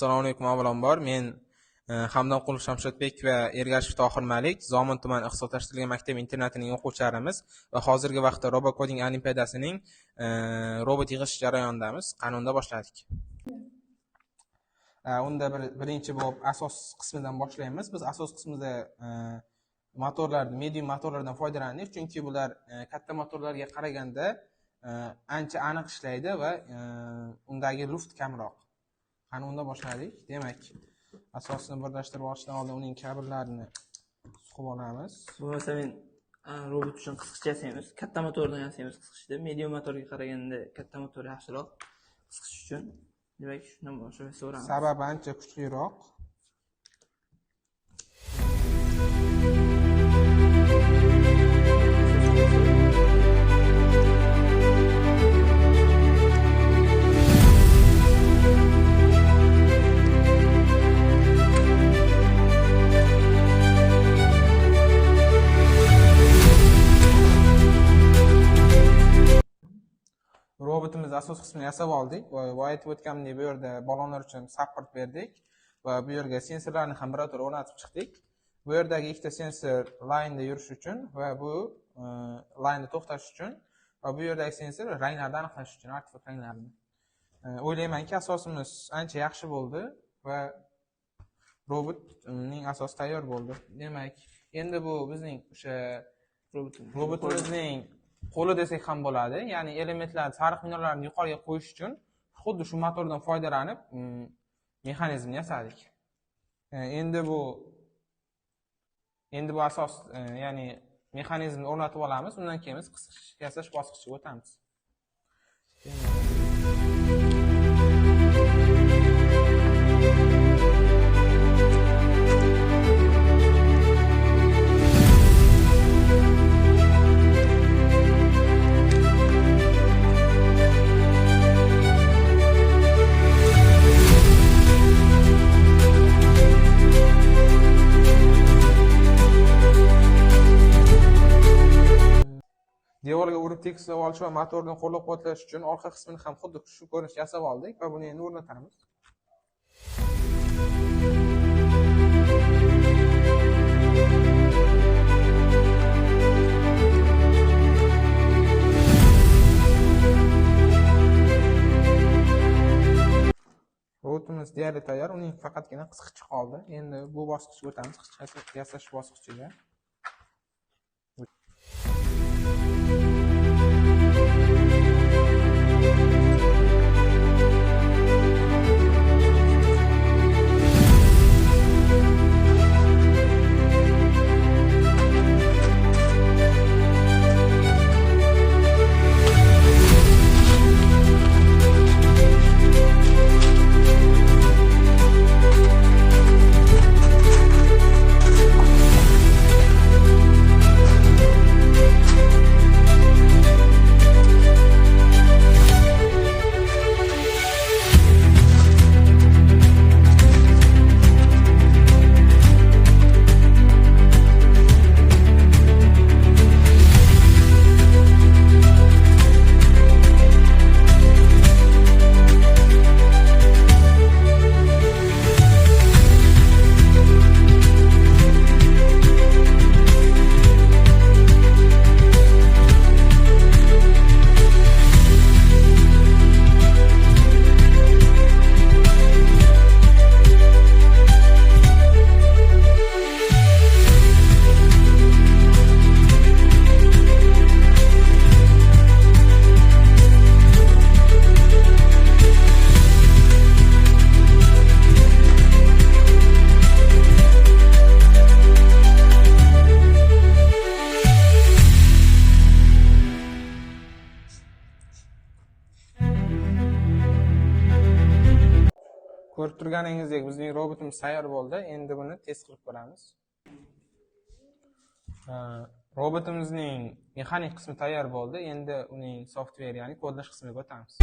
Assalomu alaykum avvalambor. Men Hamdonqulov Shamshodbek va Ergashev Tohir Malik Zomin tuman ixtisoslashtirilgan maktab internatining o'quvchilarimiz va hozirgi vaqtda Robokoding olimpiadasining robot yig'ish jarayonidamiz. Qanunda boshladik. Unda birinchi bo'lib asos qismidan boshlaymiz. Biz asos qismida motorlarni, medium motorlardan foydalandik, chunki bular katta motorlarga qaraganda ancha aniq ishlaydi va undagi luft kamroq. Qani unda boshladik. Demak, asosini birlashtirib olishdan oldin uning kabellarini suqib olamiz. Bu masalan men robot uchun qisqichcha yasaymiz. Katta motordan yasaymiz qisqichda. Medium motorga qaraganda katta motor yaxshiroq qisqich uchun. Demak, shundan boshlayveramiz. Sababi ancha kuchliroq. Robotimiz asos qismini yasab oldik va aytib o'tganimdek, bu yerda balonlar uchun support berdik va bu yerga sensorlarni ham birato'la o'rnatib chiqdik. Bu yerdagi ikkita sensor laynda yurish uchun va bu laynni to'xtatish uchun va bu yerdagi sensor ranglarni aniqlash uchun, artefakt ranglarini. O'ylaymanki, asosimiz ancha yaxshi bo'ldi va robotning asosi tayyor bo'ldi. Demak, endi bu bizning o'sha robotimizning qo'li desak ham bo'ladi. Ya'ni elementlar, sariq minorlarni yuqoriga qo'yish uchun xuddi shu motordan foydalanib mexanizmni yasadik. Endi bu asos, ya'ni mexanizmni o'rnatib olamiz. Undan keyin biz qisqich yasash bosqichiga o'tamiz. Devorga urib tekislab olish va motorni qo'llab-quvvatlash uchun orqa qismini ham xuddi shu ko'rinishda yasab oldik va buni endi o'rnatamiz. Robotimiz deyarli tayyor, uning faqatgina qisqichi qoldi. Endi bu bosqichga o'tamiz, qisqich yasash bosqichiga. Ko'rib turganingizdek, bizning robotimiz tayyor bo'ldi. Endi buni test qilib ko'ramiz. Robotimizning mexanik qismi tayyor bo'ldi. Endi uning software, ya'ni kodlash qismiga o'tamiz.